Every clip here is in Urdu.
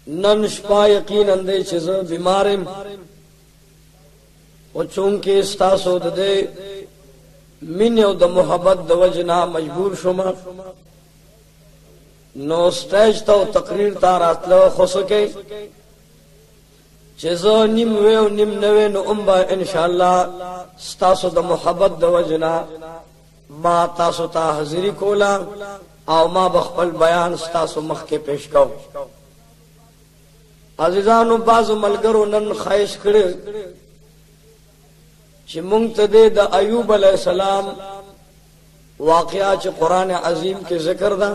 نن شپا یقیناً دے چیز بیمارم و چونکہ استاسو دے من او د محبت د وجنا مجبور شما نو سٹیج تا تقریر تا راتلو خسکے چیزو نیم ویو نیم نوے نو امبا انشاءاللہ ستاسو د محبت د وجنا ما تاسو تا حضری کولا او ما بخپل بیان ستاسو مخ کے پیش کو عزیزانو بازو ملگرو نن خواہش کرے چی منگتدے دا ایوب علیہ السلام واقعہ چی قرآن عظیم کے ذکر دا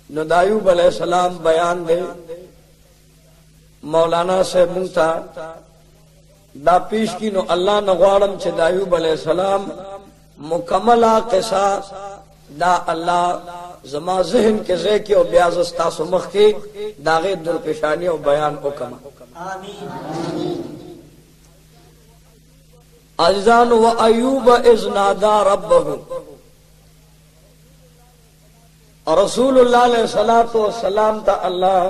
نو دا ایوب علیہ السلام بیان دے مولانا سے منگتا دا پیش کی نو اللہ نغوارم چی دا ایوب علیہ السلام مکملہ قصہ دا اللہ زما ذہن کے ذیکی و بیاز استاسو مخ کے داغی درپیشانی و بیان حکم عزیزان و ایوب اذ نادا ربہ رسول اللہ علیہ السلام تا اللہ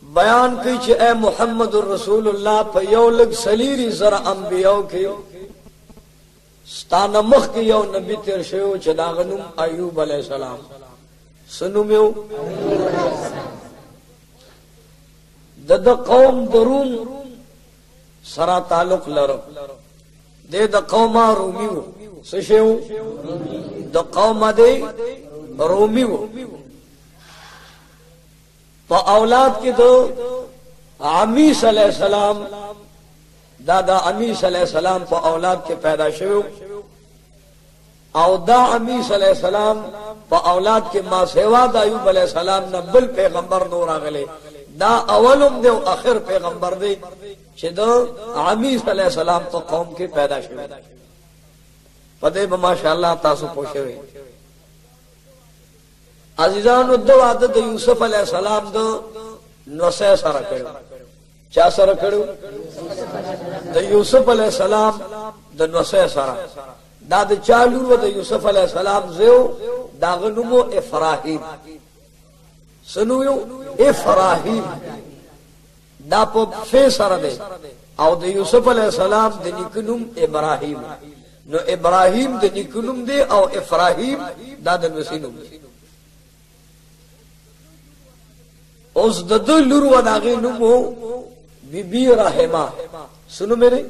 بیان کی چھ اے محمد الرسول اللہ پا یولگ سلیری ذرا انبیاء کی ستانا مخ کی یو نبی تیر شیو چھ داغنم ایوب علیہ السلام سنومیو دا قوم دروم سرا تعلق لرو دے دا قوما رومیو سشیو دا قوما دے رومیو پا اولاد کی دو عمیس علیہ السلام دادا عمیس علیہ السلام پا اولاد کے پیدا شویو او دا عمیس علیہ السلام پا اولاد کے ما سیوا دا ایوب علیہ السلام نبل پیغمبر نور آگلے دا اولم دے و آخر پیغمبر دے چھ دا عمیس علیہ السلام پا قوم کے پیدا شویو پدے بماشاءاللہ تاسو پوشے ہوئے عزیزانو دو عدد یوسف علیہ السلام دو نوسے سارا کرو چا سارا کرو دا یوسف علیہ السلام دا نوسے سارا دا دا چالو دا یوسف علیہ السلام زیو دا غنمو افراہیم سنویو افراہیم دا پا فی سارا دے او دا یوسف علیہ السلام دا نکنم ابراہیم نو ابراہیم دا نکنم دے او افراہیم دا دا نسینم دے اس دا دو لرو داغی نمو بی بی رحمہ سنو میرے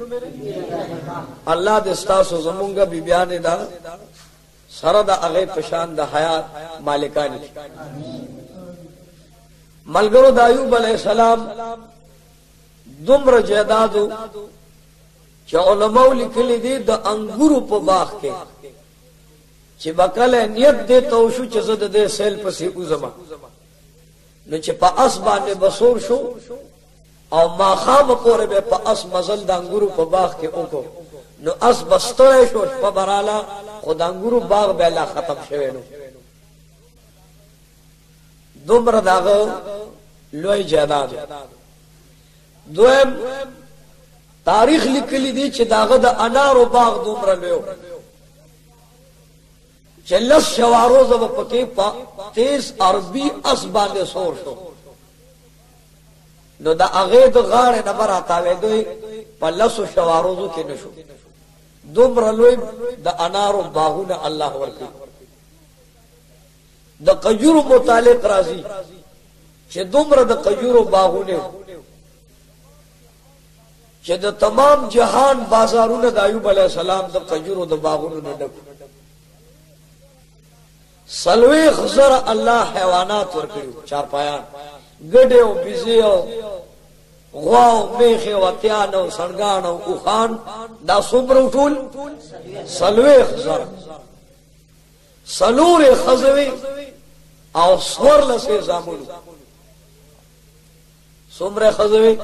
اللہ دستاسو زمونگا بی بیانی دا سر دا اغی پشان دا حیات مالکانی ملگرو دا ایوب علیہ السلام دمر جیدادو چا علماء لکلی دی دا انگورو پا باغ کے چی بکل نیت دے توشو چی زد دے سیل پسی اوزما نو چی پا اس بانے بسور شو او ما خام پورے بے پا اس مزل دا انگورو پا باغ کے اوکو نو اس بستوئے شوش پا برالا خود انگورو باغ بیلا ختم شوے نو دمر داغو لوئی جیداد دویم تاریخ لکلی دی چی داغو دا انارو باغ دمر لیو چی لس شواروز و پکی پا تیز عربی اس باندے سور شو نو دا اغید غار نبر آتاوے دوئی پا لسو شواروزو کی نشو دمر لوئی دا انارو باغون اللہ ورکی دا قجورو متعلق رازی چی دمر دا قجورو باغونے چی دا تمام جہان بازارون دا ایوب علیہ السلام دا قجورو دا باغونو ندکو سلوی خزر اللہ حیوانات ورکڑیو چار پایان گڑیو بیزیو غواو میخیو اتیانو سنگانو اوخان دا سمرو ٹول سلوی خزر سلور خزوی او سور لسے زامنو سمر خزوی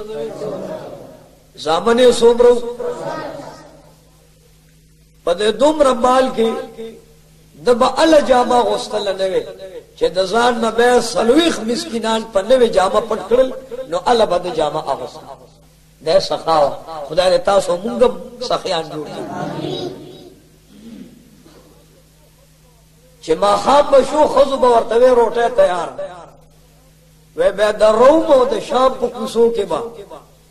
زامن سمرو پدے دمر مال کی دبا اللہ جامع غستل نوے چھ دزان نبے سلویخ مسکنان پا نوے جامع پٹ کرل نو اللہ با دا جامع آغسل دے سخاو خدا دے تاسو منگم سخیان جوڑ دی چھ ما خواب بشو خضو باورتوے روٹے تیار وی بے دا روم او دا شام پا کسو کے با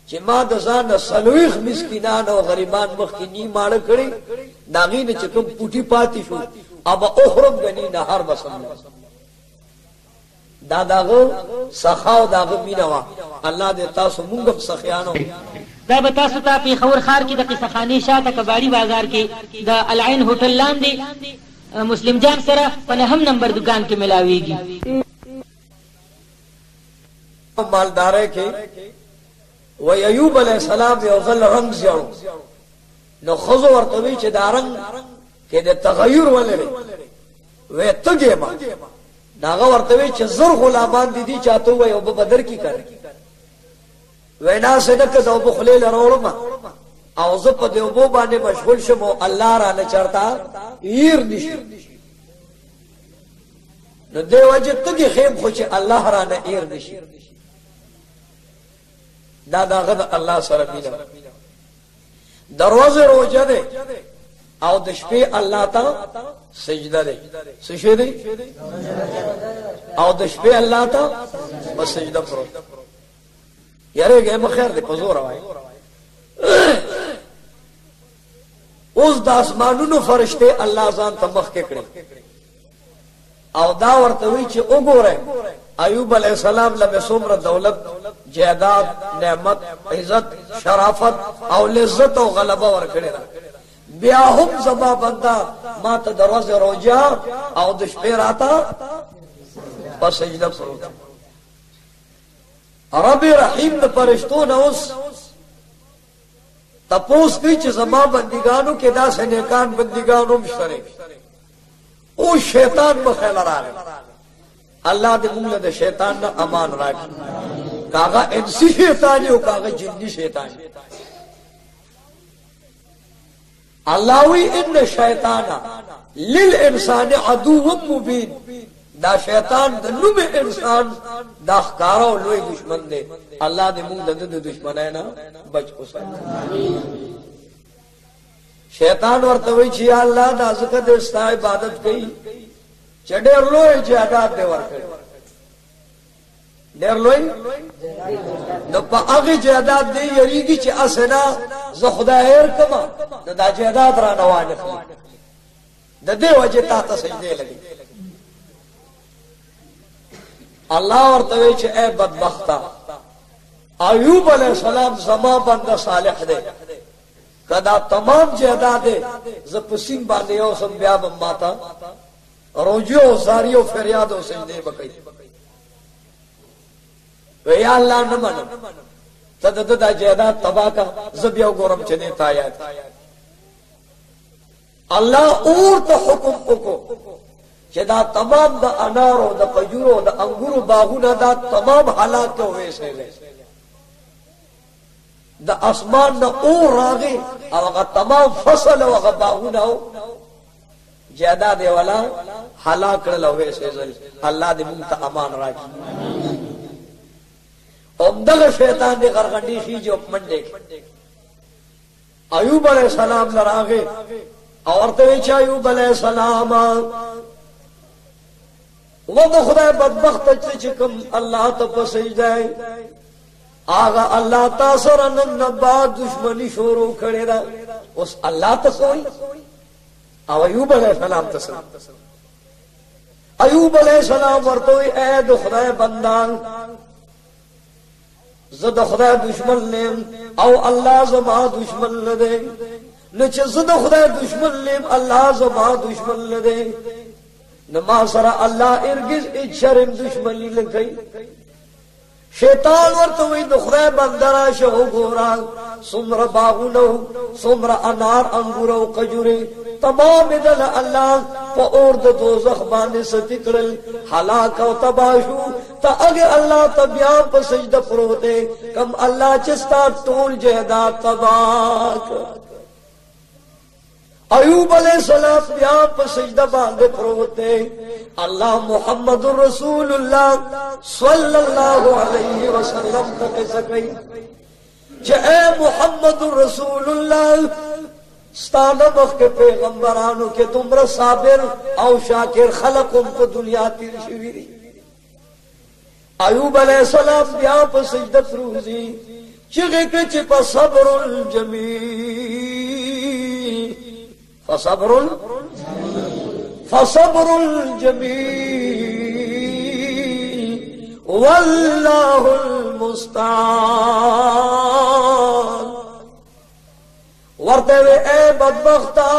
چی ما دا زان سلویخ مسکنان او غریبان مخی نی ماڑا کری داغین چکم پوٹی پاتی شو اب اخرم گنی نهار بسم دا داغو سخاو داغو مینوا اللہ دے تاسو مونگم سخیانو دا بتاسو تا پی خور خار کی دا قصہ خانی شاہ تا کباڑی بازار کی دا العین ہوتل لاندی مسلم جان سرا پنہم نمبر دکان کے ملاوی گی مالدارے کے وی ایوب علیہ السلام یوزل رنگ زیارو نو خضو ورطوی چه دا رنگ که دا تغییر ولره وی تگی ما ناغا ورطوی چه زر غلامان دیدی چاہتو وی اوبا بدر کی کر وی ناسے نکد اوبا خلیل روڑما او زب دے اوبو بانے مشغول شمو اللہ را نچارتا ایر نشی نو دے وجہ تگی خیم خوچ اللہ را نا ایر نشی دا غد اللہ سره مینا دروازه روجه ده او د شپې الله ته سجده ده سجده ده او د شپې الله ته په سجده پروت یاره ګم خیر ده په زور وای اوس د اسمانونو فرشته الله ځان ته مخ کې کړی او دا ورته وی چې وګوره ایوب علیہ السلام لمه څومره دولت جیداد نعمت عزت شرافت او لذت او غلبه ورکړي بیا هم زما بندا ما ته دروازه روجا او د شپې راته په سجده پروت رب رحیم د فرشتو نه اوس تپوس کوي چې زما بندګانو کې دا سنیکان بندګانو مشترک او شیطان مخیل راغی اللہ دے مونگ دے شیطان نا امان راکی کاغا انسی شیطانی ہو کاغا جنی شیطانی اللہوی ان شیطانا للانسان عدو مبین دا شیطان دا نم انسان دا خکارا و لوی دشمن دے اللہ دے مونگ دے دشمن ہے نا بچ کو سکتا شیطان ورتوی چی اللہ نازکہ دے ستا عبادت کئی چا دیر لوئی جہداد دے ورکڑی دیر لوئی نو پا اغی جہداد دے یریگی چی اسنا زو خدا ایر کما نو دا جہداد را نوانی خلی دا دے وجہ تاتا سجدے لگی اللہ ورتوی چی اے بدبختا ایوب علیہ السلام زمان بندہ صالح دے کدا تمام جہداد دے زپسین باندے یو سم بیا بماتا روجیو زاریو فریادو سجدے بکئی ویا اللہ نمانا تدد جہداد تباہ کا زبیو گورم چنے تایات اللہ اور تا حکم کو چدا تمام دا انارو دا قجورو دا انگورو باغونا دا تمام حالات کے ہوئے سے لے دا اسمان نا اور راغی او اگا تمام فصل او اگا باغونا ہو جہداد والا حلاک لوے سے زل اللہ دے منتا امان راکی امدغ شیطان دے غرغنڈی شی جو منڈے ایوب علیہ السلام لراغے اور تویچ ایوب علیہ السلام وضع خدا بدبخت چکم اللہ تپا سجدہ آگا اللہ تاثر نباد دشمنی شورو کھڑے دا اس اللہ تسوئی او ایوب علیہ السلام تسوئی ایوب علیہ السلام ورطوئی اے دو خدای بندان زد خدای دشمن لیم او اللہ زما دشمن لدے نچ زد خدای دشمن لیم اللہ زما دشمن لدے نما سرا اللہ ارگز اچھرم دشمنی لگئی شیطان ورطوئی دو خدای بندرا شہو گورا سمر باغونو سمر انار انگورو قجورے تمام دل اللہ پا اورد دوزخ بانے ستکرل حلاک و تباشو تا اگر اللہ تبیان پا سجدہ پروتے کم اللہ چستا طول جہدات تباک ایوب علیہ السلام بیان پا سجدہ باندے پروتے اللہ محمد رسول اللہ صلی اللہ علیہ وسلم تک سکئی اے محمد رسول اللہ ستانا مخ کے پیغمبرانو کے تمرا صابر او شاکر خلقم کو دنیا تیر شویری ایوب علیہ السلام بیا په سجده پروزی چغه کې چې په صبر الجمیل فصبر الجمیل والله المستعان ورته اے بدبختا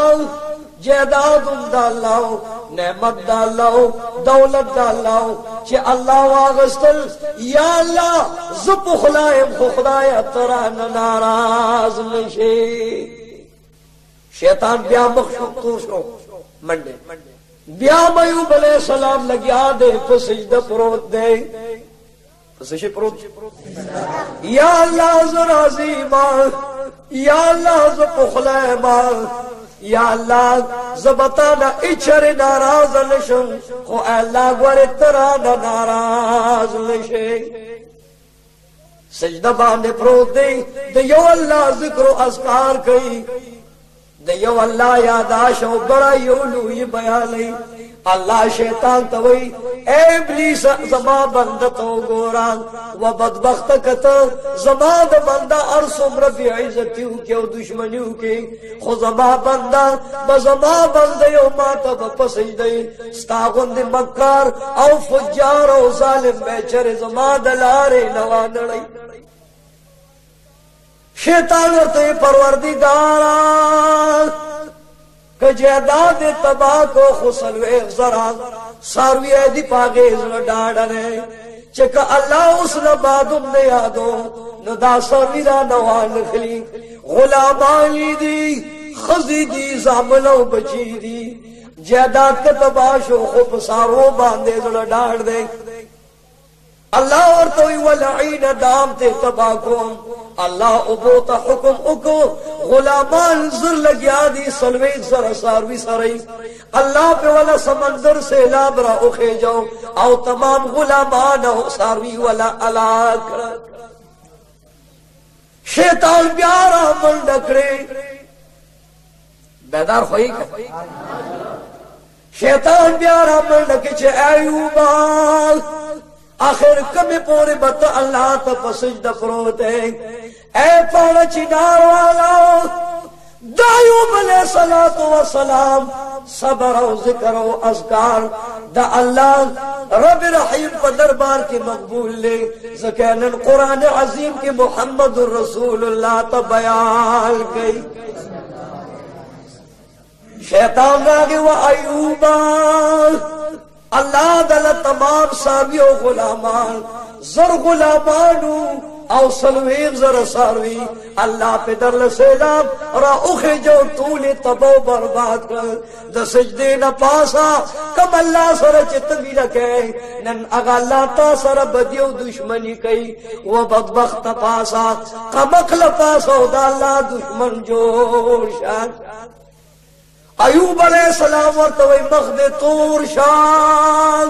جیدادم دالاو نعمت دالاو دولت دالاو چې الله واغستل یا الله زپ خلایم خو خدای تران ناراض نشي شیطان بیا مخشوق شو منډه بیا ایوب علیہ السلام لگیا دے په سجده پروت دے پسې پروت یا الله زرازی ما یا الله زپ خلایم یا اللہ زبطانا اچھر ناراض نشم خو اللہ گوری ترانا ناراض نشے سجدہ باندے پروت دے دیو اللہ ذکر و اذکار کئی دیو اللہ یاداش و بڑا یولوی بیالی اللہ شیطان توئی اے ابلیس زما بندتو گوران و بدبخت کتا زما دا بندہ ارسم رفی عزتیو کیو دشمنیو کی خو زما بندہ بزما بندیو ماتا بپسجدی ستاغند مکار او فجار او ظالم بیچر زما دلارے نوانڑی شیطان ورتے پروردگارا کہ جیداد تباہ کو خسل ویغ ذرا ساروی ایدی پاگیز ڈاڑنے چکا اللہ اس نبادم نے یادو ندا ساروی را نوان خلی غلامانی دی خزی دی زامنو بچی دی جیداد کا تباہ شو خوب سارو باندے ڈاڑ دے اللہ اور توی ولعین دام تے تباہ کون اللہ ابوتا حکم اکو غلامان زر لگیا دی سلویت سر ساروی سرائی اللہ پہ والا سمندر سے لابرا اخے جاؤ او تمام غلامان او ساروی والا علاق شیطان بیارا من ڈکڑے بیدار خوئی کا شیطان بیارا من ڈکے چھے ایوبا آخر کمی پوری بتا اللہ تا پسجدہ پروتے اے پانا چنار والا دایوب علیہ السلام صبر و ذکر و اذکار دا اللہ رب رحیم پا دربار کی مقبول لے زکینن قرآن عظیم کی محمد الرسول اللہ تا بیان گئی شیطان راگی و ایوبا اللہ دل تمام ساوی و غلامان زر غلامانو او سلویغ زر ساروی اللہ پہ در لسیلام را اخی جو طول تبو برباد کر دا سجدے نا پاسا کم اللہ سر چتوی رکھے نن اگا اللہ تا سر بدیو دشمنی کئی و بدبخت پاسا کم اقل پاسا دا اللہ دشمن جوشان ایوب علیہ السلام ورطوی مخد طور شان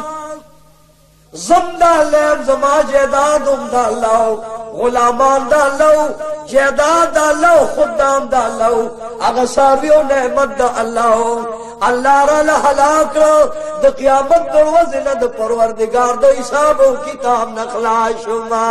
زم دا لیم زما جیداد دا اللہ غلامان دا اللہ جیداد دا اللہ خدام دا اللہ اغساوی و نعمت دا اللہ اللہ را لحلاک رو دا قیامت دروازن دا پروردگار دا حساب و کتاب نخلاش شما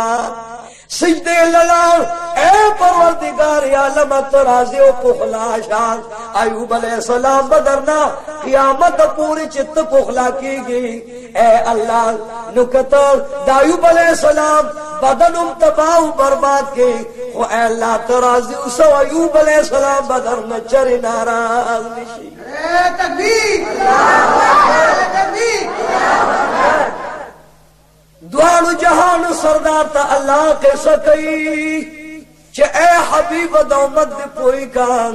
سجدے للال اے پروردگار یا لمت رازی و پخلاشان ایوب علیہ السلام بدرنا قیامت پوری چت پخلا کی گئی اے اللہ نکتر ایوب علیہ السلام بدنم تباہ برباد کی و اے اللہ ترازی اسو ایوب علیہ السلام بدرنا چر ناراض نشی اے تکبیر اے تکبیر دوانو جہان سردار تا اللہ کے سکئی چھ اے حبیب دا امت دی پوئی کان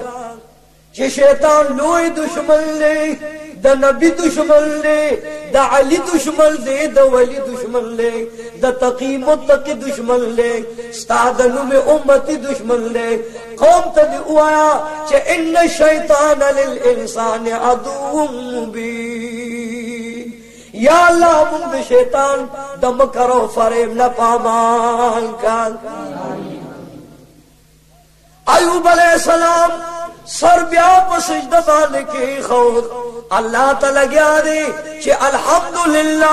چھ شیطان لوئی دشمن لے دا نبی دشمن لے دا علی دشمن لے دا ولی دشمن لے دا تقی متقی دشمن لے ستادنو میں امتی دشمن لے قوم تا دی اوایا چھ ان شیطان للانسان عدو مبین یا اللہ من شیطان دم کرو فریب نہ پامان کان ایوب علیہ السلام سر بیا پا سجدہ بانے کی خود اللہ تعالی گیا دے کہ الحمدللہ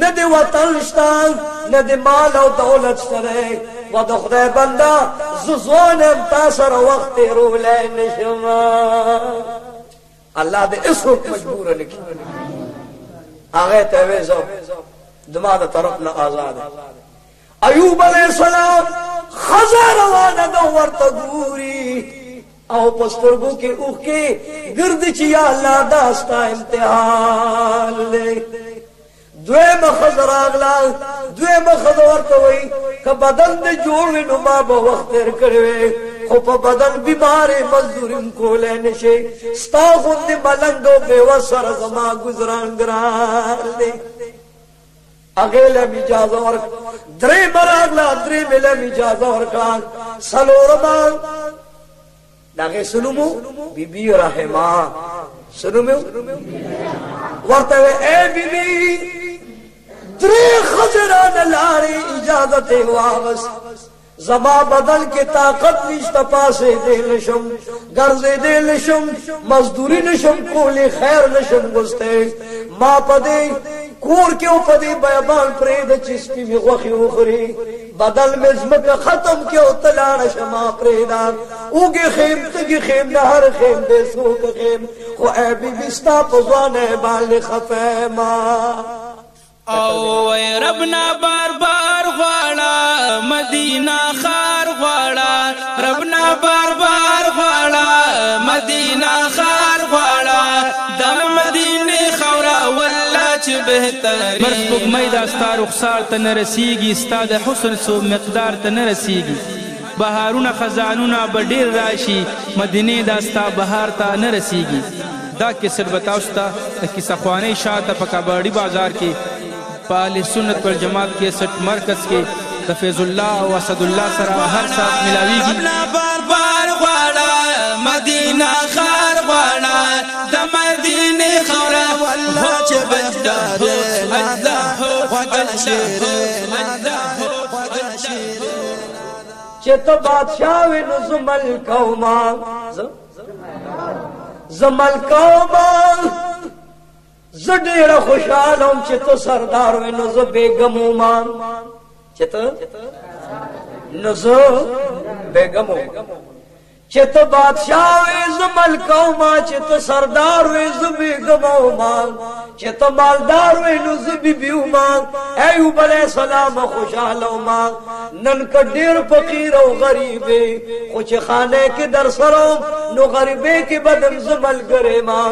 نه د وطن شته نه د مال او دولت شته و د خدای بنده زه ځوان یم تا سره وخت تېرولی نشم الله دې هېڅوک مجبوره نه کړي هغې ته یې وې زه زما د طرف نه آزاد ایوب علیه السلام ښځه روانه ده ورته ګوري او په سترګو کې اوښکې ګرځي چې یا الله دا ستا امتحان دی دویمه ښځه راغله دویمه ښځه ورته وایي که بدن دې جوړ وي نو ما به وخت تېر کړی وی خو په بدن بیمارې مزدوري م کولی نه شي ستا غوندې ملنګ او بېوس سره زما ګزران ګران دی هغې له م اجازه ورکړه درېیمه راغله درېیمې له م اجازه ورکړه څلورمه د هغې څه نوم و بیبي رحمه څه نوم ورته وی ای بیبي درې ښځې رانه لاړې اجازه ترې واغست زما بدن کې طاقت نشته پاسېدی نشم ګرځېدی نشم مزدوري نشم کولی خیر نشم ګستی ما په دې کور کې او په دې بیابان پرېږده چې سپي مې غوښې وخوري بدل مې ځمکه ختم کې او ته لاړه شه ما پرېږده اوږې خیم تږي خیم د هر خیم دې څوک خیم خو ای بیبي ستا په ځوانۍ باندې خفه یم او وی ربنا بار بار غواړه مدینه ښار غواړه ربنا بار بار غواړه مدینه ښار غواړه د مدینې خاوره والله چې بهتري مرس سپوږمۍ دا ستا رخسار ته نه رسیږي ستا د حسن څو مقدار ته نه رسیږي بهارونه خزانونه به ډېر راشي مدینې دا ستا بهار ته نه رسیږي دا کیسټ به تاسو ته د کیسه خوانۍ شاته په کباړي بازار کې په اهل سنت والجماعت کیسټ مرکز کې د فیض الله او اسد الله سره هر ساعت ملاویږي بار بار غواړه مدینه ښار غواړه د مدینې خاوره والله چې بهتري چې ته بادشاه وې نو زه ملک وما زه ملک وما زه ډېره خوشحاله وم چې ته سردار وې نو زه بېګم وما چې ته نو زه بېګم وم چې ته بادشاه وې زه ملک وما چې ته سردار وې زه بېګم وما چې ته مالدار وې نو زه بیبي وما ایوب علیه السلام خوشحاله وما نن که ډېر فقیر او غریب خو چې خانه کې در سره نو غریبۍ کې به دم زه ملګری ما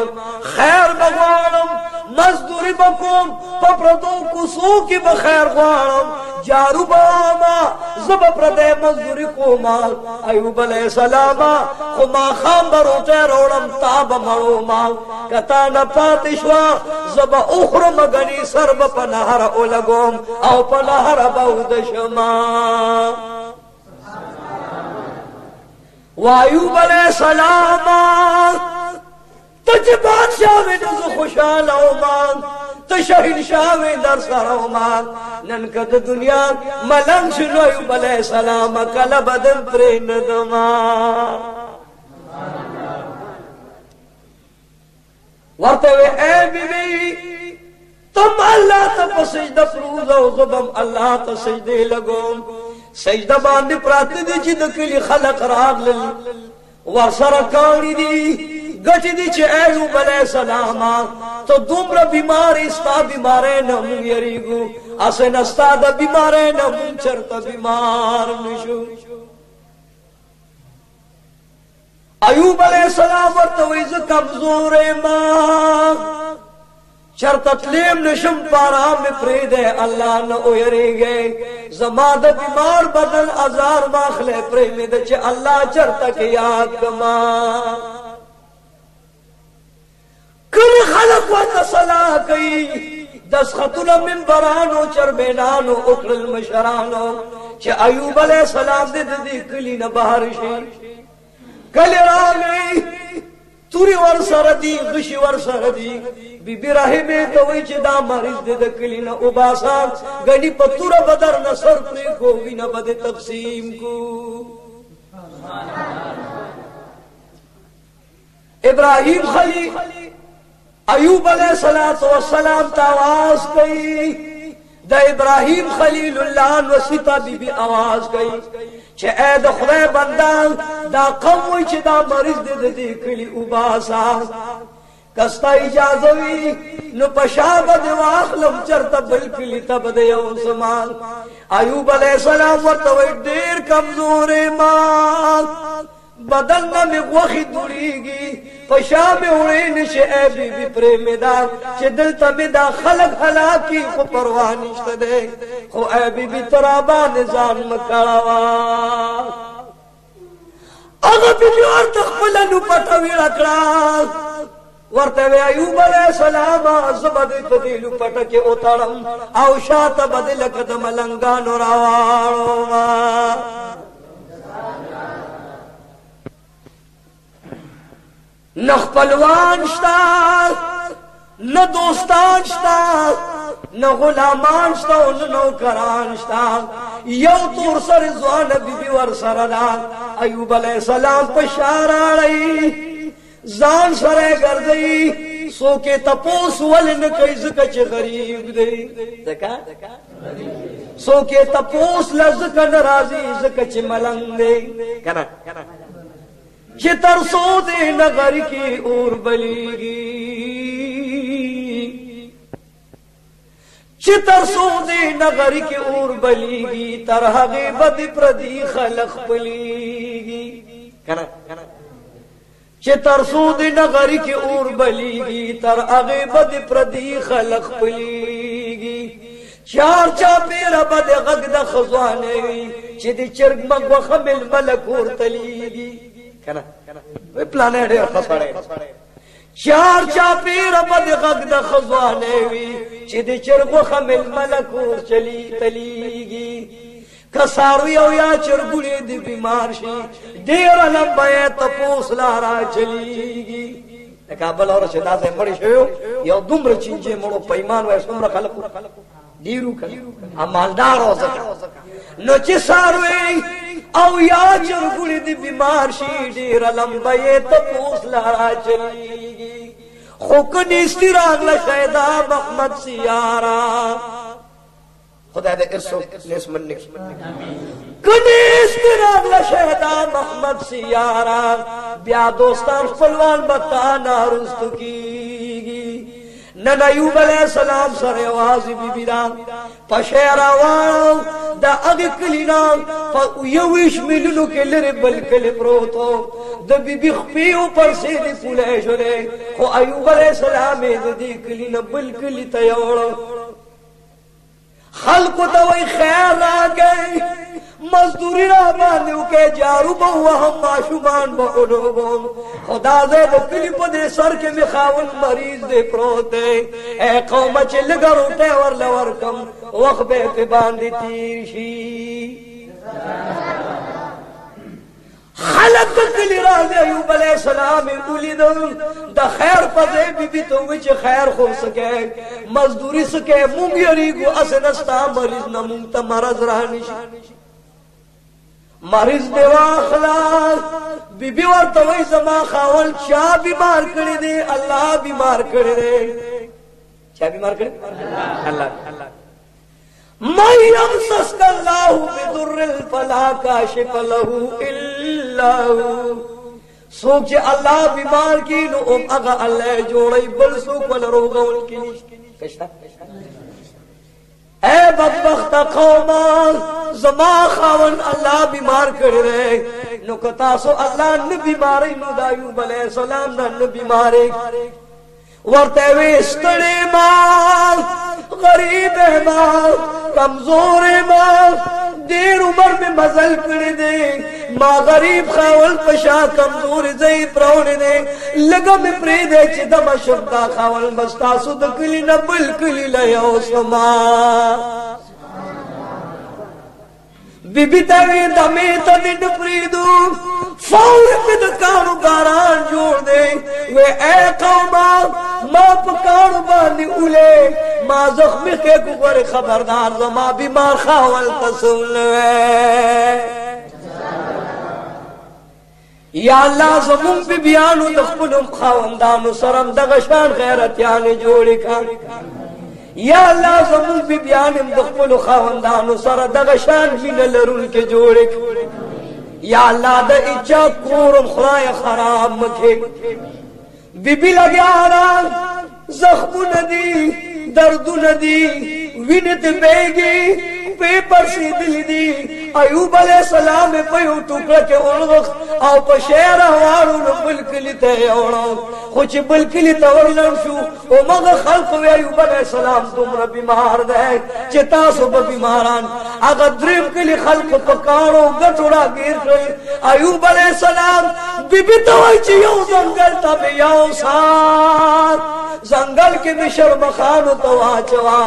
خیر به غواړم مزدوري به کوم په پردو کوڅو کې به خیر غواړم جارو به وما زه به پردی مزدوري کوما ایوب علیه السلام خو ماښام به روټۍ راوړم تا به مړوما که تا نه پاتې شوه زه به اخورم ګنې سر به په نهره ولګوم او په نهره به اوده شما و ایوب علیه السلام ته چې بادشاه وې نو زه خوشحاله وما ته شهنشاه وې در سره وما نن که د دنیا ملنګ شو نو ایوب علیه السلام کله به دم پرېږدما ورته وې ای بیبي تم الله ته په سجده پروز او زه بم الله ته سجدې لګوم سجده باندې پراته دي چې د کلي خلق راغلل ورسره کاڼي دي ګټې دي چې ایوب علیه السلام ته دومره بیمارې ستا بیمارۍ نه مونږ یېرېږو هسې نه ستا د بیمارۍ نه مونږ چېرته بیمار نشو ایوب علیه السلام ورته وایي زه کمزوری ما چرته تلیم نشم پارام مې پرېږدی الله نه ویېرېږئ زما د بیمار بدن ازار ماخلی پرېمېده چې الله چرته کې یاد کما کله خلق ورته صلاح کوي دسخطونه منبرانو چربینانو وکړل مشرانو چې ایوب علیه السلام دې د دې کلي نه بهر شي کله راغی توري ورسره دي غشي ورسره دي بیبي رحمه ته وایي چې دا مریض دې د کلي نه وباسه ګنې په توره به در نه سر پرېښو وینه به دې تقسیم کو ابراهیم خلیل ایوب علیه السلام ته آواز کوي دا ابراہیم خلیل اللہ وسیطہ بی بی آواز گئی چھے اے دا خدای بندان دا قوی چھے دا مریض دے دے کلی اوباسا کستا اجازوی نو پشاب دے واخلم چرتا بلکلی تب دے یون سمان ایوب علیہ السلام ورطوئی دیر کمزور ماں بدلنا میں وخی دوڑی گی پشام اڑے نشے اے بی بی پریمی دا چے دلتا میں دا خلق حلاکی خو پروانشت دے خو اے بی بی ترابا نظام مکڑوا اگا بی بی اور تخپلنو پتاوی رکڑا ورطوی ایوب علیہ السلام زبد پدیلو پتاکی اتارم او شاعت بدلک دا ملنگانو راوارو نہ خپلوان شتا نہ دوستان شتا نہ غلامان شتا نہ نوکران شتا یو تور سر زوان بی بی ور سردا ایوب علیہ السلام پشار آڑی زان سرے گردئی سو کے تپوس ولن کئی زکچ غریب دے دکا سو کے تپوس لزکا نرازی زکچ ملنگ دے کنا چی ترسو دے نگر کی اور بلیگی چی ترسو دے نگر کی اور بلیگی ترہغی بد پردی خلق بلیگی چی ترسو دے نگر کی اور بلیگی ترہغی بد پردی خلق بلیگی چار چا پیرا بد غگ دا خزوانے چی دی چرگ مگو خمل ملک اور تلیگی وی پلانے ڈیر خسڑے چار چاپیر بد غگ دا خزوانے وی چی دی چرگو خمل ملکور چلی تلیگی کساروی او یا چرگولی دی بیمار شی دیر لمبائے تپوس لارا چلیگی کابل اور شدا سے مڑی شویو یا دمر چینجے مڑو پیمان وی سمر خلقو دیرو کل امالدار ہو سکا نو چی ساروی او یا چرگولی دی بیمار شی دیر لمبائے تپوس لارا چلیگی خوکنی استراغ لشیدہ محمد سیارا خدا دے ارسو نیس منک کنی استراغ لشیدہ محمد سیارا بیا دوستان خپلوان بتانا رست کیگی نن ایوب علیہ السلام سر آوازی بی بیران پشیر آوارو دا اگی کلینان پا یویش ملنو کے لر بلکل پروتو دا بی بی خپیو پر سیدی پولے شلے خو ایوب علیہ السلام دی کلین بلکلی تیوڑو خلقو دوئی خیر آگئی مزدوری را باندیو کے جارو بہو ہم معشومان بہنو بہن خدا زید کلی پا دے سر کے مخاون مریض دے پروتے اے قوم چل گروٹے ور لورکم وقبے پہ باندی تیرشی خلق کلی راز ایوب علیہ السلام اولی دا خیر پزے بی بی تو وچ خیر خو سکے مزدوری سکے مونگ یریگو اسنستا مریض نمونگتا مرض رہنشی مریض دیوا اخلاق بی بی ورطوئی زما خاول چا بیمار کردے دے اللہ بیمار کردے چا بیمار کردے اللہ مَن یمسسک اللہ بدر فلا کاشف لہ الا ہو سوک چے اللہ بیمار کی نو ام اگا اللہ جوڑی بل سوک ول روگا ان کی کشتا اے بدبخت قومان زما خاون اللہ بیمار کر رہے نو کتاسو اللہ نو بیماری نو دایوب علیہ السلام نو بیماری ورتے ویستڑی ماں غریب ماں کمزور ماں دیر عمر میں مزل کر دے ماں غریب خاول پشا کمزور زی پرون دے لگا میں پری دے چی دم شبدا خاول بستا سود کلی نبل کلی لیو سما بی بی تاوی دمی تا دن پریدو فور پید کانو باران جوڑ دے وے اے قوما ما پکانو باندی اولے ما زخمی کے گوگر خبردار زما بیمار خاول تسول وے یا اللہ زمون بی بیانو دخپلم خاوندانو سرم دغشان غیرتیان جوڑی کان یا الله زمون بی بیان د خپل خاوندانو سره دغه شان مینه لرونکي جوړ کړي یا الله د اچا کورم خدای خراب مکه بی بی لګیا زخمونه دي دردونه دي وینې ته بیږي په پرسیدلې دي ایوب علیہ السلام په یو ټوکړه کې اورغ او په شعر وارو بل کلی ته اورو خو چې بل کلی ته ورلم شو او مغه خلق وی ایوب علیہ السلام دومره بیمار ده چې تاسو به بیماران هغه دریم کلی خلق په کارو غټوړه گیر کړ ایوب علیہ السلام بیبي ته وای چې یو ځنګل ته یو سات زنگل کے میں شرمخان تو آچوا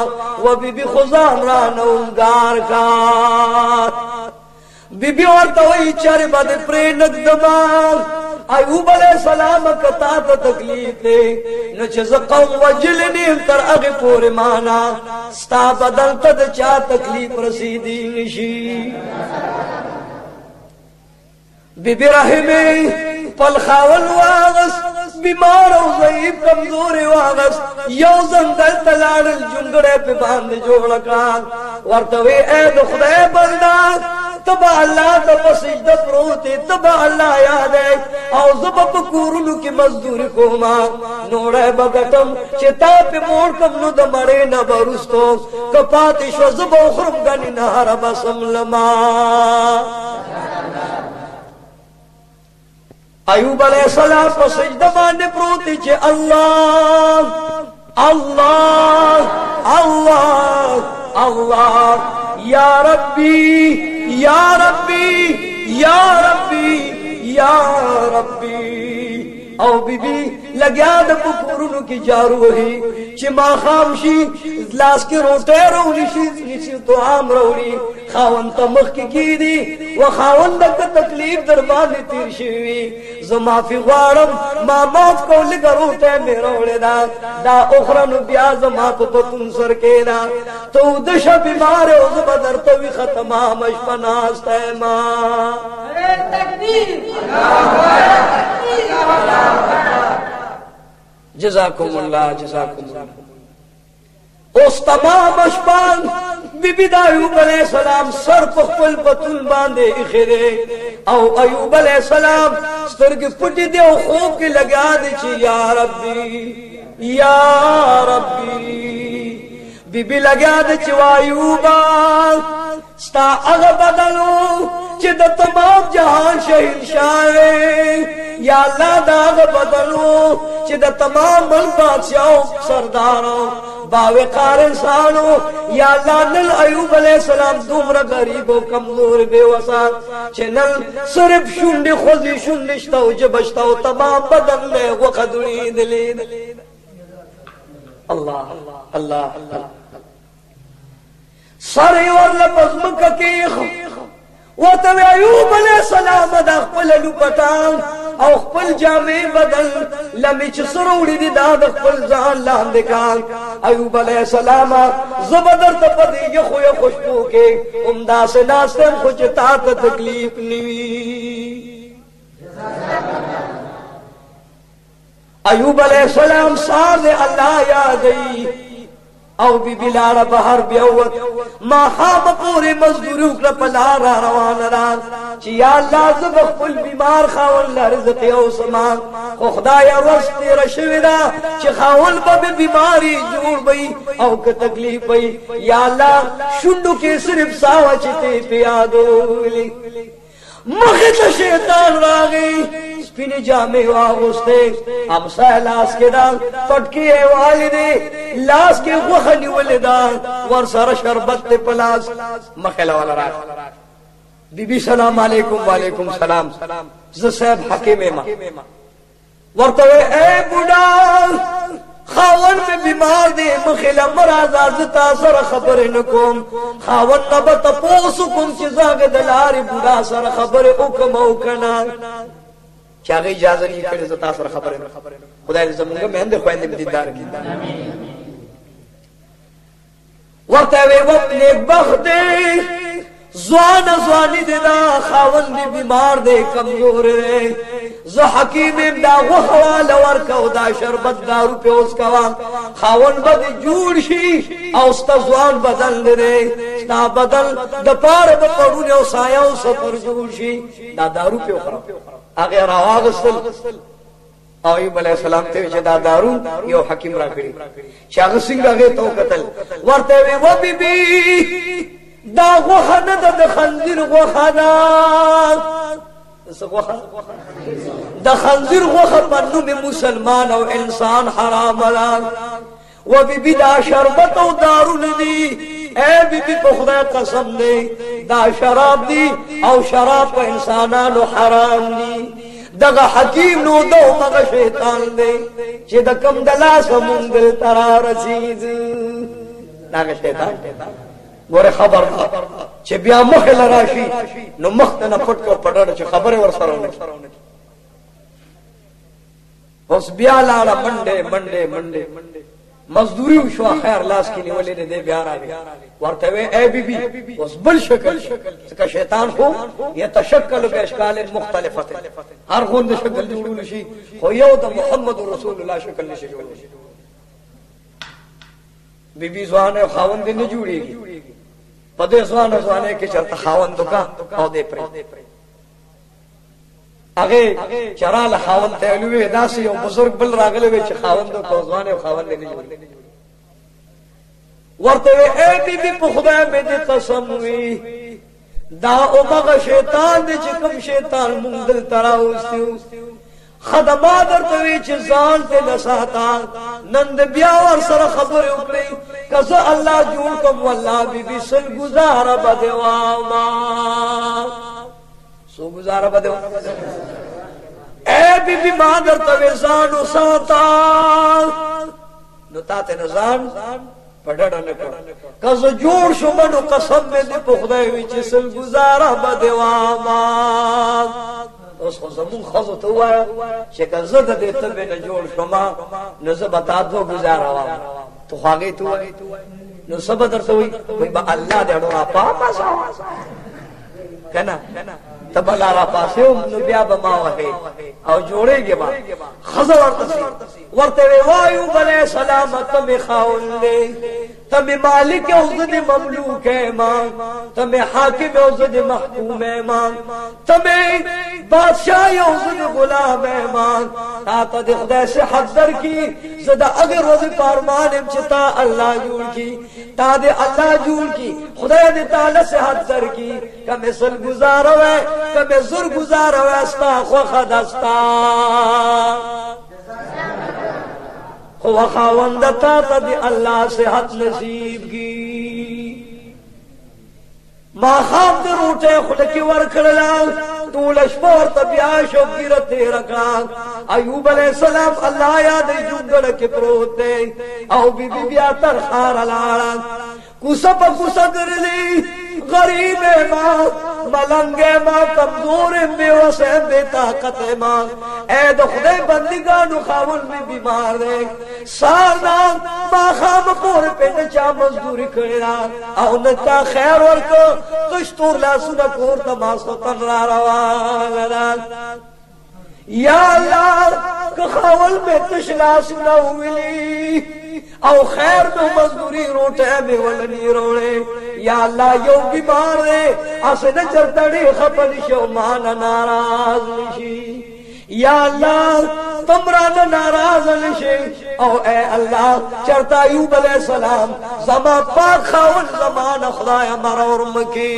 و بی بی خزان را نونگار کار بی بی اور توئی چر بد پرینک دماغ ایوب علیہ السلام کتا تا تکلیف دے نچز قوم وجلنی تر اغی پور مانا ستا بدل تد چا تکلیف رسیدی نشی بی بی رحمی پل خاول واغس بیمار او ضعیف کمزور واغس یو زنګل تلاړل جونګړې په باندې جوړ کړه ورته وی اے د خدای بندا تبا الله د سجده پروت تبا الله یاد او زب په کورونو کې مزدوري کوما نوړې بغټم چې تا په مور کوم نو د مړې نه برستو کپات شو زب خرم غنی نه رب سملما ایوب علیہ السلام په سجده باندې پروت چې الله الله الله الله یا ربی یا ربی یا ربی یا ربی او بی بی لگیا د پکورونو کې جارو وهي چې ما خام شي لاس کې روټه راوړي شي چې تو عام راوړي خاون ته مخ کې کیدی و خاون د تکلیف در باندې تیر شي زما فی غوارم ما معاف کول غروټه مې راوړې دا اخرى نو بیا زما په پتون سر کې دا تو د شب بیمار او زما درته وی ختمه مش پناسته ما تکبیر جزاکم اللہ جزاکم اللہ اس تمام اشپان بی بی دا ایوب علیہ السلام سر پخپل پتل باندے اخیرے او ایوب علیہ السلام سترگ پٹی دے او خوب کے لگا دے چی یا ربی یا ربی بی بی لگا دے چی وایوبا ستا اغا بدلو چی دا تمام جہان شہر شاہے یا اللہ دا اغا بدلو چی دا تمام ملک بادشاہوں سرداروں باوقار انسانو یا اللہ نل ایوب علیہ السلام دومرا غریب و کمزور بے وسان چی نل صرف شنڈی خوزی شنڈشتاو جبشتاو تمام بدن لے وقدری دلید اللہ اللہ ساری اور لپس مکہ کیخ وتو ایوب علیہ السلام دا خپل لپټان او خپل جامع بدل لمی چې سروړي دي دا د خپل ځان لاندې کال ایوب علیہ السلام زبردر ته پدې خو یې خوشبو کې عمدا سے ناستم خو چې تا ته تکلیف نیوي ایوب علیہ السلام ساز اللہ یادی او بی بلارا بہر بیوت ما خواب پوری مزدوری اکلا پلارا روان ران چی یا اللہ زبخ پل بیمار خاول لرزقی او سمان خو خدایا رستی رشویدہ چی خاول با بیماری جوڑ بئی او که تکلیف بئی یا اللہ شنڈو کے صرف ساوا چی پیادو لی مخیط شیطان راگئی سپینی جامع واغستے امسا لاس کے دان پٹکی ہے والدے لاس کے غخنی والدان ورسر شربت تے پلاس مخیلہ والا راک بی بی سلام علیکم وعلیکم سلام زسیب حکیم ایمہ ورطوے اے بودا خاون میں بیمار دے مخیلہ مراز آزتا سر خبر نکوم خاون نبت پوسکم چیزاگ دلاری بودا سر خبر اکم اوکنا چاگه اجازه نہیں کرے زتا سر خبر خدای دې زمونږ مهندې خويندې دیندار کی ورته وی و نیک بخت زوانی دیدا خاون دی بیمار دے کمزور دے زو حکیم دا غوخوال ورکو دا شربت دارو پیوز کوا خاون بدی جوڑ شی او ستا زوان بدل دے ستا بدل دا پار دا پرون او سایاو سفر جوڑ شی دا دارو پیو خراب اگر آواغستل او ایوب علیہ السلام ته چې دا دارو یو حکیم را کړی چې هغه څنګه هغه تو قتل ورته وی و بی بی دا غوخه نه د خنزیر غوخه ده د خنزیر غوخه په نوم مسلمان او انسان حرام ده و بی بی دا شربت او دارو ندی اے بی بی په خدای قسم دی دا شراب دی او شراب په انسانانو حرام دی دغه حکیم نو دو مغه شیطان دی چې د کم دلاس مونږ ترا رسید دغه شیطان ګوره خبر چې بیا مخ لراشي نو مخ نه پټ کو پټړ چې خبره ور سره ونه اوس بیا لاړه منډه مزدوری وشو خیر لاس کې نیولې دې بیا راغی ورته وی اے بی بی اوس بل شکل څنګه شیطان خو يتشکل باشکال مختلفه هر غوند شکل جوړول شي خو یو د محمد رسول الله شکل نشي جوړول بی بی ځوان او خاوند نه جوړيږي په دې ځوانه کې چرته خاوند کا او دې پرې هغه چراله خاوند ته لوي داسې یو بزرگ بل راغلی وي چې خاوند او ځوان او خاوند نه جوړي ورته اے بی بی په خدای مې دې قسم وي دا او هغه شیطان دې چې کوم شیطان مونږ دل تراوستو خدمات درته وی چې ځان ته نساتا نند بیا ور سره خبر وکړي کزه الله جوړ کوم والله بی بی سل گزاره بدوا ما سو گزاره بدوا اے بی بی ما درته وی ځان وساتا نو تاسو نه ځان پډړ نه کړ کزه جوړ شو منو قسم دې په خدای وی چې سل گزاره بدوا ما اوس خو زمون خزو ته وایا چې کزه د دې ته نه جوړ شوما نو زه بتا دو گزاره وا تو هغه ته وای نو سبا درته وای با الله دې اړه پاپا کنه تبلا را پاسه نو بیا به ما وه او جوړېږي ما خزو ورته وایو بل سلامت می خاون دې تم مالک او زد مملوک ہے ماں تم حاکم او زد محکوم ہے ماں تم بادشاہ او زد غلام ہے ماں تا د خدای سے حق در کی زدا اگر روز فرمان چتا اللہ جوڑ کی تا دے اللہ جوڑ کی خدای دے تعالی سے حق در کی کم سل گزار ہوئے کم زر گزار ہوئے استا خو خدستا خو خاوندتا تا دی اللہ سے حق نصیب کی ما خواب دی روٹے خلکی ورکڑلا طول اشپور تبیا شوگیرت رکھا ایوب علیہ السلام اللہ یاد جنگل کے پروتے او بی بی بیا ترخار لارا کسا پا کسا گرلی غریب ماں ملنگ ماں کمزور میں وسے بے طاقت ماں اے دو خدے بندگانو خاون میں بیمار دے سارنا ماں خام پور پہ نچا مزدوری کرنا او نچا خیر ورکو کشتور لاسونا کور تماسو تن را روانا یا اللہ کہ خاون میں تشلاسونا ہوئی او خیر میں مزدوری روٹے میں ولنی روڑے یا اللہ یو بیمار دے اسے نچرتڑی خپن شو مانا ناراض نشی یا اللہ تمرانا ناراض نشی او اے اللہ چرتا ایوب علیہ السلام زمان پاک خاون زمان خدای مرورم کی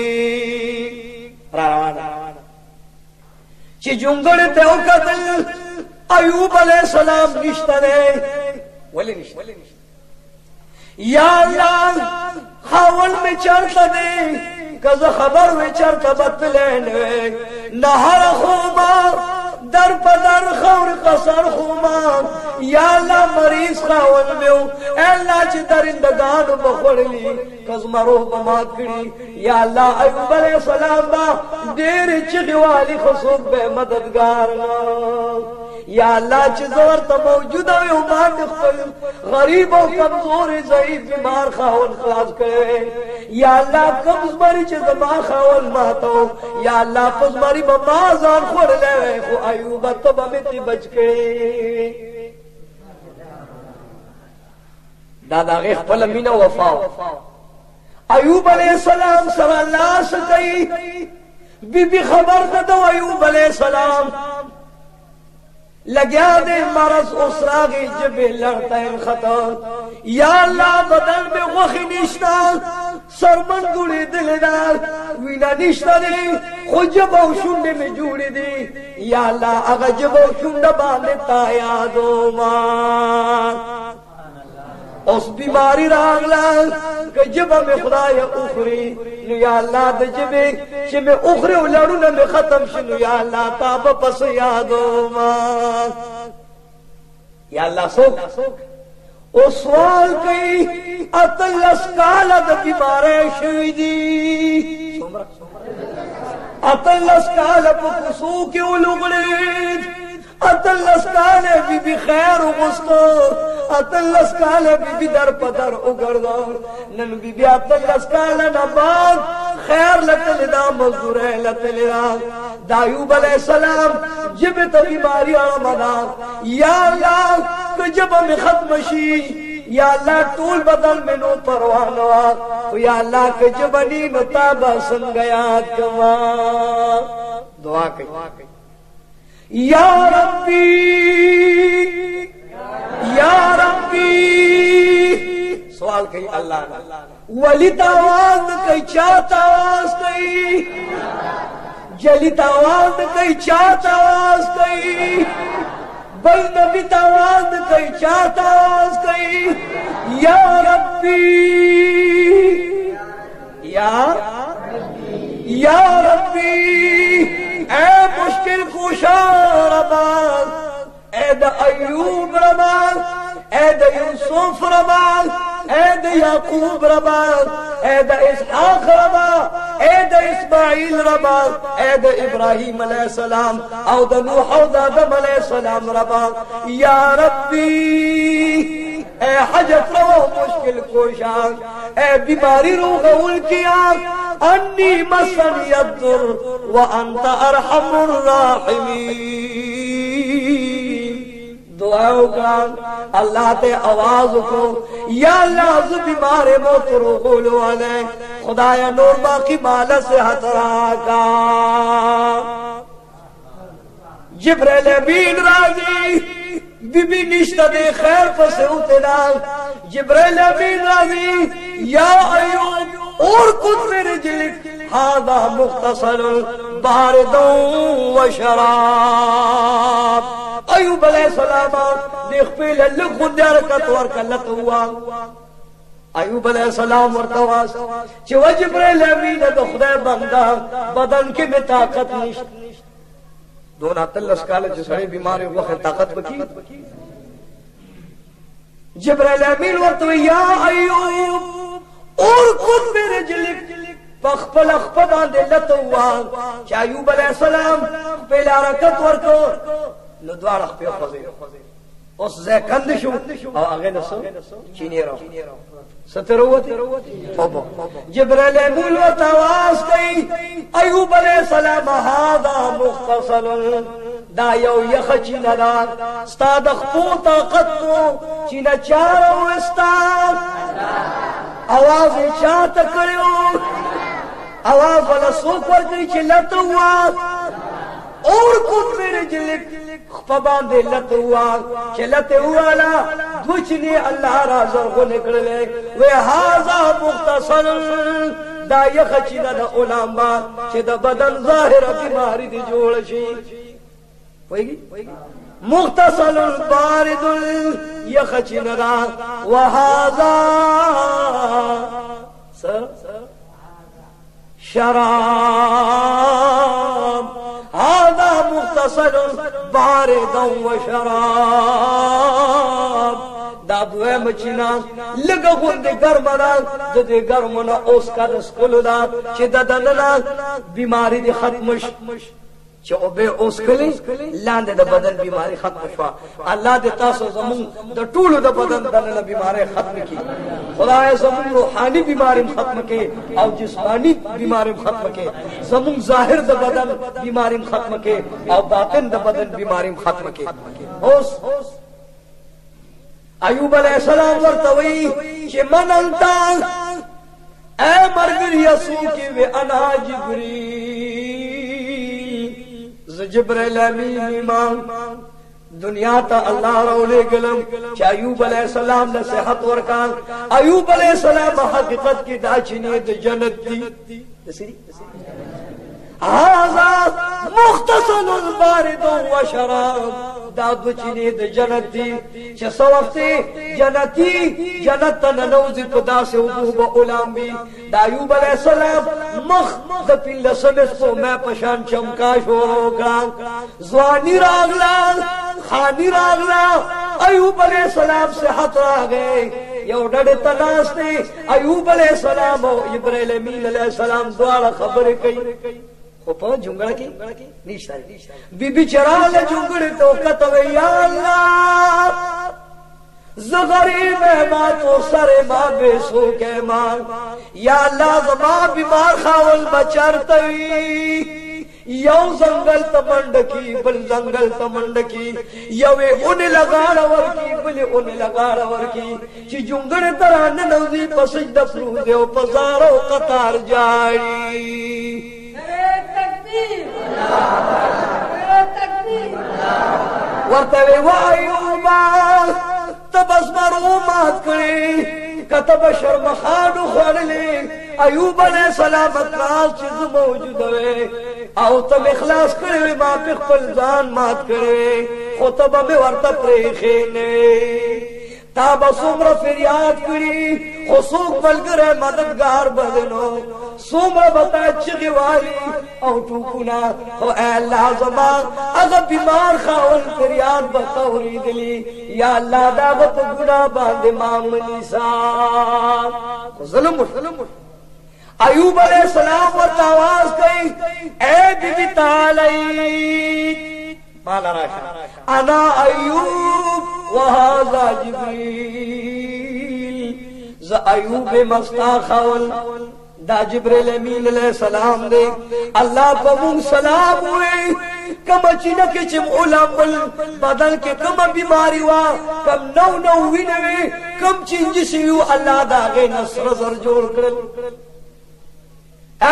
روانا چی جنگڑ تیو قتل ایوب علیہ السلام نشتا دے ولی نشتا یا اللہ خاون میں چرتا دے کز خبر میں چرتا بطلین نہر خوما در پدر خور قصر خوما یا اللہ مریض خاون میں اے اللہ چی درندگان بخور لی کز مروح بمات کری یا اللہ ایوب علیہ السلام با دیر چگی والی خصوب بے مددگارنا یا اللہ چیزور تا موجود ہو مان خپل غریب و کمزور ضعیف بیمار خاون خلاص کرے یا اللہ قبض مری چیز ما خاون ماتو یا اللہ قبض مری بمازان خور لے خو ایوب تو بمیتی بچ کرے دادا غیخ پل مین وفاو ایوب علیہ السلام سر اللہ سکئی بی بی خبر دو ایوب علیہ السلام لگیا دے مرض اسراغی جبے لڑتا ہے خطا یا اللہ بدن میں وخی نشتا سرمن گوڑی دلدار وینا نشتا دے خود جبو شنڈے میں جوڑی دے یا اللہ اگا جبو شنڈے باندتا یادو ماں اس بیماری راغلا کہ جبا میں خدا یا اخری نو یا اللہ دا جبے چھ میں اخری و لڑونا میں ختم شنو یا اللہ تابا پس یادو ماں یا اللہ سوک او سوال کئی اتلس کالا دا بیمارے شوی دی اتلس کالا پا کسو کی اولوگلید اتلس کالے بی بی خیر و غستو اتلس کالے بی بی در پدر اگردو نن بی بی اتلس کالے نباد خیر لتلی دا مزدور ہے لتلی دا ایوب علیہ السلام جب تا بیماری آمدا یا اللہ کہ جب ہمیں ختم شی یا اللہ طول بدل میں نو پروانوا یا اللہ کہ جب نین تابا سنگیات کما دعا کئی یا ربی یا ربی سوال کئی اللہ نے ولی تاواز کئی چاہت آواز کئی جلی تاواز کئی چاہت آواز کئی بل نبی تاواز کئی چاہت آواز کئی یا ربی یا ربی اے مشکل کشا ربان اے دا ایوب ربان اے دا یوسف ربان اے دا یعقوب ربان اے دا اسحاق ربان اے دا اسماعیل ربان اے دا ابراہیم علیہ السلام او دا نوح او دا آدم علیہ السلام ربان یا ربی اے حجت رو مشکل کوشان اے بیماری رو غول کیا انی مسن یدر وانت ارحم الراحمین دعاؤں کا اللہ تے آواز کو یا اللہ ز بیمار موت رو غول والے خدایا نور باقی مال سے ہترا کا جبریل امین راضی بی بی نشتہ دے خیر پسے اتنا جبریل امین راضی یا ایوب اور کن میرے جلک هذا مختصر بارد و شراب ایوب علیہ السلام دیکھ پیلے لکھن دیارکت ورکلت ہوا ایوب علیہ السلام ورتواس چو جبریل امین دخدے بندہ بدن کے میں طاقت نشت دون اتلس کالے جسڑے بیماری وقت طاقت بکی جبریل امین ورتوی یا ایوب اور خود میرے جلک پخپل اخپدان دے لتوان چا ایوب علیہ السلام پہلے حرکت ورکو ندوار اخپی خوزی اس زی کندشو او آگے نسو چینی رو ستروتی جبریل امین ورتواس کئی ایوب علیہ السلام هذا مختصل دا یو یخ چینا دا ستا دخپو طاقت کو چینا چارو استا آواز چاہتا کریو آواز والا سوک ورکری چی لتوا اور کن میرے جلک خپبان دے لتوا چی لتوالا دوچنی اللہ رازر کو نکڑ لے وی حازا مختصر دا یخ چینا دا علامہ چی دا بدن ظاہر بیماری دی جوڑشی مختصر بارد یخچن را وهذا شراب هذا مختصر بارد وشراب دا دوے مچینا لگا خوند گرمنا دے گرمنا اوس کا دسکلو دا چی دا دننا بیماری دی ختمش چې او به اوس کلی لاندې د بدن بیماری ختم شوه. الله دې تاسو زمون د ټولو د بدن دننه بیماری ختم کړي. خدای زمون روحاني بیماری ختم کړي او جسمانی بیماری ختم کړي. زمون ظاهر د بدن بیماری ختم کړي او باطن د بدن بیماری ختم کړي. اوس ایوب علیہ السلام ورته وی چې من انت اے مرګ یسو کې و انا جبريل ز جبرائیل امین دنیا ته الله راولې ګلم چې ایوب علیہ السلام له صحت ورکا. ایوب علیہ السلام حقیقت کې دا چینه د جنت دی. هذا مختصر بارد وشراب دا دو چینه د جنت دی چې څو وخت جنتی جنت ته ننوځي په داسې اوبو به اولامبي. د ایوب علیہ السلام مخ د پنځلسمې سپوږمۍ په شان چمکا شروع کړه. ځواني راغله، خاني راغله، ایوب علیہ السلام صحت راغی. یو ډډې ته ناست دی ایوب علیہ السلام او جبرائیل امین علیہ السلام دواړه خبرې کوي. خو په جونګړه کې نشته. بیبي چراله جونګړه ته وکړه یا الله زه غریب ما تو سره ما به سو کې ما یا الله زما بیمار خاول بچرته یو زنګل تمنډ کی بل زنګل تمنډ کی یو اون لگاړ ور کی بل اون لگاړ ور کی چې جونګړه ترانه نوځي پسج د پروز او پزارو قطار جاری. ورته وایوبا تبس مرومات کړي کتب شرمخانو خړلې ایوب علیہ السلام کاش چې موجود وي او تم اخلاص کړي ما په خپل ځان مات کړي خو تب به ورته پرې خېنه تا به څومره فریاد کړي خو څوک ملګری مددگار بدنو څومره به تا چغې والي او ټوکونه خو ای الله زما هغه بیمار خاون فریاد به ته اورېدلي یا الله د هغه په ګناه باندې ما منیسا. خو ظلم ایوب علیہ السلام ورته آواز کوي اے بیبي تعالی مالا راشا انا ایوب وهذا جبریل ز ایوب مستا خول دا جبریل امین علیہ السلام دے اللہ پا مونگ سلام ہوئے کم چینہ کے چم علامل بدن کے کم بیماری وا کم نو وینوے کم چینج سیو اللہ دا غی نصر زر جوڑ کرل.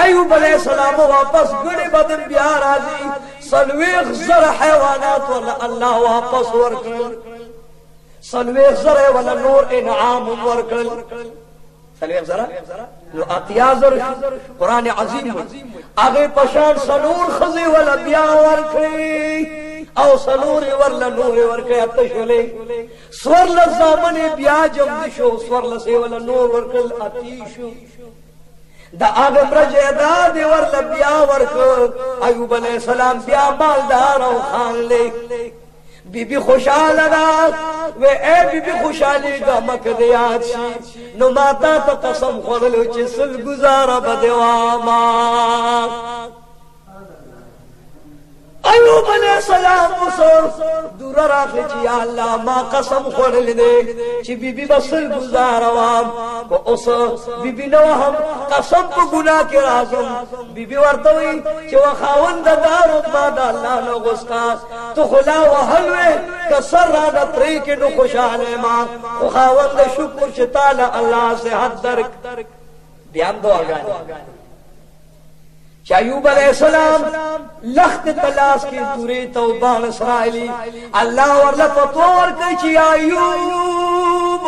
ایوب علیہ السلام واپس گڑے بدن بیا راضی سلویخ زر حیوانات والا اللہ واپس ورکل سلویخ زر والا نور انعام ورکل. سلویخ زر نو اتیا زر قرآن عظیم آگے پشان سنور خزی والا بیا ورکلی او سنور ورلا نور ورکلی اتشولی سور لزامن بیا جمدشو سور لسی والا نور ورکل اتیشو دا آگے برج اداد ورلا بیا ورکل. ایوب علیہ السلام بیا مالدار او خان لے بی بی خوشحال دا و اے بی بی خوشحالی گا مکدیات شی نو ماتا تا قسم خورلو چی سل گزارا بدواما. ایوب علیہ السلام مصر دور راکلی چی یا اللہ ما قسم خورل دے چی بی بی بسل گزارا وام کو اس بی بی نو ہم قسم پا گناہ کے رازم بی بی ورطوئی چی وخاوند دارو ما دا اللہ نو غسکا تو خلا و حلوے کسر رانا پریکی نو خوشانے ما وخاوند شکر چتالا اللہ سے حد درک بیان دو آگانے. ایوب علیہ السلام لخت تلاس کی دوری توبان اسرائیلی اللہ ورلہ فتور کچی ایوب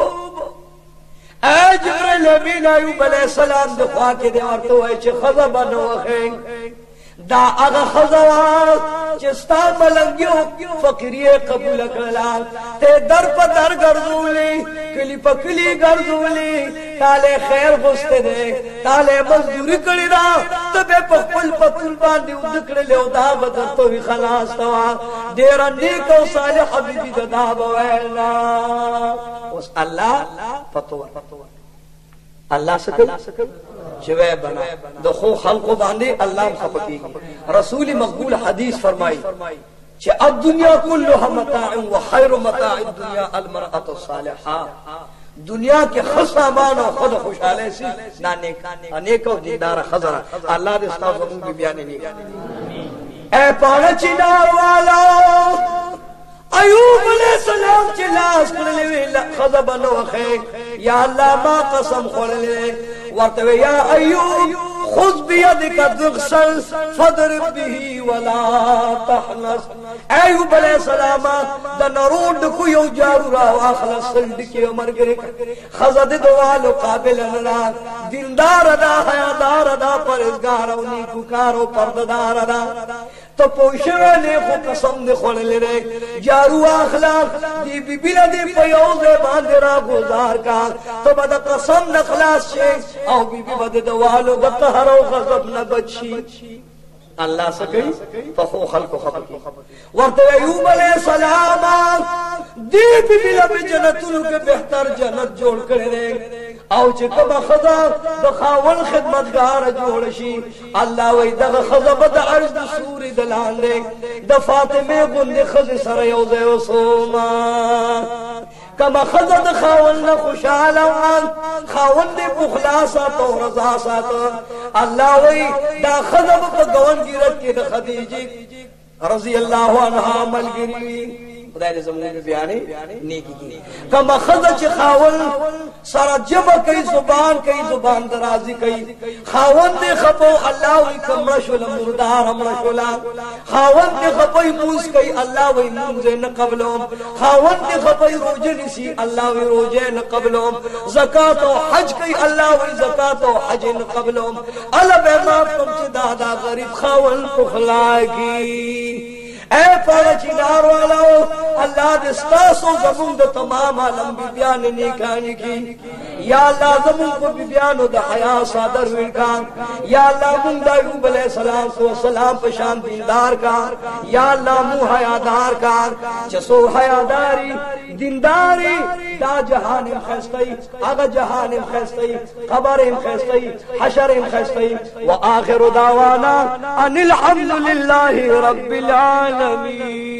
اے جبریل امین ایوب علیہ السلام دخوا کے دے ورطو ہے چی خضبا نوخیں دا اغا خضوات چستا ملنگیو فقریه قبول کرلا تے در پا در گرزولی کلی پا کلی گرزولی تالے خیر غستے دے تالے مزدوری کری دا تبے پا قل پا تل باندی ادکر لے دا بدر تو ہی خلاص توا دیرا نیک و صالح حبیبی دا بویلنا اس اللہ پتور الله سکل چوے بنا د خو خلق باندې الله خپکی رسول مقبول حدیث فرمائی چې الدنیا كلها متاع وخير متاع الدنيا المرأة الصالحة دنیا کے خسامان اور خود خوشحالے سے نیک و دیندار خزرہ اللہ دے استاذ زمون بھی بیانے نہیں اے پانا چنار والا ایوب علیہ السلام چلاس کرلے خزب نوخے یا اللہ ما قسم خورلے ورتوے یا ایوب خذ بيدك ضغصا فاضرب به ولا تحنس ایوب علیہ السلام دا نرود کو یو جارو را واخلص سلدکی عمر گرک خزد دوالو قابل نلا دلدار دا حیادار دا پرزگار و نیکوکار و پرددار دا تو پوشوے نے خو قسم دے خون لے رے جارو اخلاق دی بی بلا دی پیوزے باندے را گزار کا تو بدا قسم نخلاص شے او بی بی بدا دوالو بطہر و غضب نبچی اللہ سکئی فخو خلق خبر ورطو ایوب علیہ السلام دی بی بلا بی جنتونو کے بہتر جنت جوڑ کرے رے او چې کبا خدا د خاون خدمتگار جوړ شي الله وای دغه خدا به د عرش د سوري د لاندې د فاطمه غوندې خزه سره یو ځای وسوما کما خدا د خاون نه خوشاله وان خاون دې بخلاصه تو رضا ساته الله وای دا خدا په ګونګیرت کې د خدیجه رضی الله عنها ملګری خدای دې زموږ بیانې نیکی کی کما خدا چې خاون سره جمع کوي زبان درازي کوي خاون دې خپو الله وي کمر شول مردار امر شولا خاون دې خپوي موس کوي الله وي موږ نه قبلهم خاون دې خپوي روزه نشي الله وي روزه نه قبلهم زکات او حج کوي الله وي زکات او حج نه قبلهم الله به ما کوم چې دادا غریب خاون کو خلاقي اے پاگا چینار والاو اللہ دستاسو زمون دا تمام عالم بی بیان نیکانی کی یا اللہ زمون کو بی بیانو دا حیاء صادر ویرکان یا اللہ من دا ایوب علیہ السلام پشان دیندار کار یا اللہ مو حیادار کار چسو حیاداری دینداری دا جہان خیستی اگا جہان خیستی قبر خیستی حشر خیستی و آخر دعوانا ان الحمدللہ رب العالمين